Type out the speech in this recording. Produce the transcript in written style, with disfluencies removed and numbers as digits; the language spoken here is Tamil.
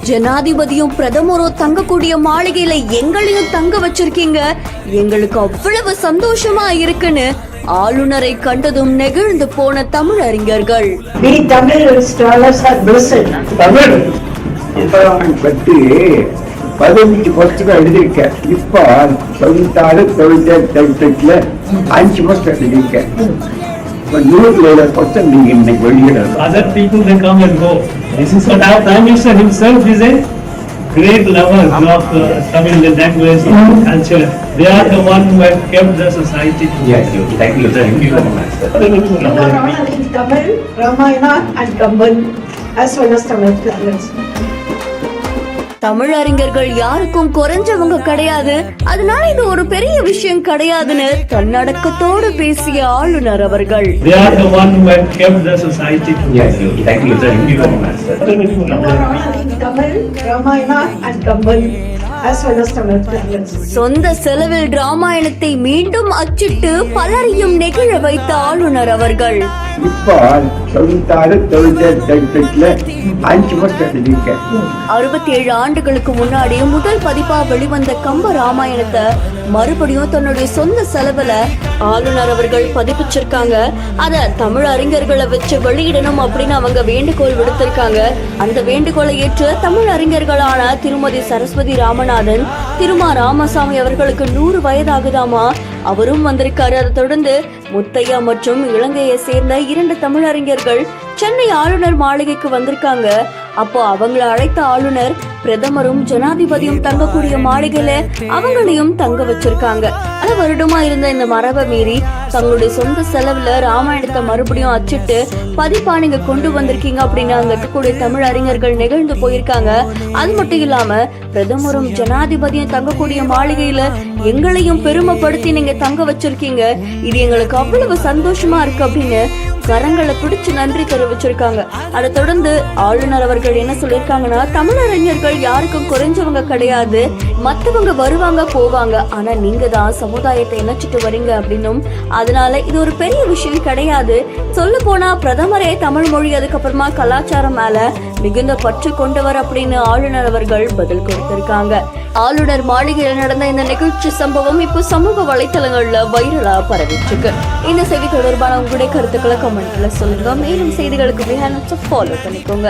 ஜனாதிபதியும் பிரதமரும் தங்கக்கூடிய மாளிகையில எங்களையும் தங்க வச்சிருக்கீங்க, எங்களுக்கு அவ்வளவு சந்தோஷமா இருக்குன்னு ஆளுநரை கண்டதும் நெகிழ்ந்து போன தமிழறிஞர்கள். பற்றி 15 புத்தகம் எழுதியிருக்கேன். இப்ப 96 5 புத்தகம் எழுதியிருக்கேன். 100 புத்தகம் நீங்க இன்னைக்கு வெளியிடலாம். Other people they come and go. This is what our Prime Minister himself is a great lover of Tamil language and culture. They are the one who have kept the society together. Thank you. Thank you very much. Tamil, Ramayana and Kamban as well as Tamil planets. தமிழறிஞர்கள் யாருக்கும் குறைஞ்சவங்க கிடையாது, அதனால இது ஒரு பெரிய விஷயம் கிடையாதுன்னு தன்னடக்கத்தோடு பேசிய ஆளுநர் அவர்கள். They are the one who have kept the society together. Thank you. Thank you very much. Tamil, Ramayana and Kamban as well as Tamil planets. சொந்த செலவில் ராமாயணத்தை மீண்டும் அச்சிட்டு பலரையும் நெகிழ வைத்த ஆளுநர் அவர்கள். இப்ப 96 5 புத்தகம் எழுதியிருக்கேன். 67 ஆண்டுகளுக்கு முன்னாடி முதல் பதிப்பா வெளிவந்த கம்ப ராமாயணத்தை மறுபடியும் தன்னுடைய சொந்த செலவுல ஆளுநர் அவர்கள் பதிப்பிச்சிருக்காங்க. அத தமிழ் அறிஞர்களை வச்சு வெளியிடணும் அப்படின்னு அவங்க வேண்டுகோள் விடுத்திருக்காங்க. அந்த வேண்டுகோளை ஏற்று தமிழ் அறிஞர்களான திருமதி சரஸ்வதி ராமநாதன், திருமா ராமசாமி அவர்களுக்கு 100 வயதாகுதாமா, அவரும் வந்திருக்காரு. அதை தொடர்ந்து முத்தையா மற்றும் இலங்கையை சேர்ந்த 2 தமிழறிஞர்கள் சென்னை ஆளுநர் மாளிகைக்கு வந்திருக்காங்க. அப்போ அவங்களை அழைத்த ஆளுநர் பிரதமரும் ஜனாதிபதியும் தங்கக்கூடிய மாளிகையில அவங்களையும் தங்க வச்சிருக்காங்க. பல வருடமா இருந்த இந்த மரபை மீறி தங்களுடைய சொந்த செலவுல ராமாயணத்தை மறுபடியும் அச்சிட்டு பதிப்பா நீங்க கொண்டு வந்திருக்கீங்க அப்படின்னு அங்க இருக்கக்கூடிய தமிழ் அறிஞர்கள் நெகிழ்ந்து போயிருக்காங்க. அது மட்டும் இல்லாம பிரதமரும் ஜனாதிபதியும் தங்கக்கூடிய மாளிகையில எங்களையும் பெருமைப்படுத்தி நீங்க தங்க வச்சிருக்கீங்க, இது எங்களுக்கு அவ்வளவு சந்தோஷமா இருக்கு அப்படின்னு கரங்களை பிடிச்சு நன்றி தெரிவிச்சிருக்காங்க. அதை தொடர்ந்து ஆளுநர் அவர்கள் என்ன சொல்லிருக்காங்கன்னா, தமிழறிஞர்கள் யாருக்கும் குறைஞ்சவங்க கிடையாது, மத்தவங்க வருவாங்க போவாங்க, ஆனா நீங்க தான் சமுதாயத்தை இணைச்சிட்டு வரீங்க அப்படின்னும், அதனால இது ஒரு பெரிய விஷயம் கிடையாது. சொல்ல போனா பிரதமரே தமிழ் மொழி அதுக்கப்புறமா கலாச்சாரம் மேல மிகுந்த பற்று கொண்டவர் அப்படின்னு ஆளுநர் அவர்கள் பதில் கொடுத்திருக்காங்க. ஆளுநர் மாளிகையில் நடந்த இந்த நிகழ்ச்சி சம்பவம் இப்போ சமூக வலைத்தளங்கள்ல வைரலா பரவிட்டு இருக்கு. இந்த செய்தி தொடர்பான உங்களுடைய கருத்துக்களை கமெண்ட்ல சொல்லுங்க. மேலும் செய்திகளுக்கு ஃபாலோ பண்ணிக்கோங்க.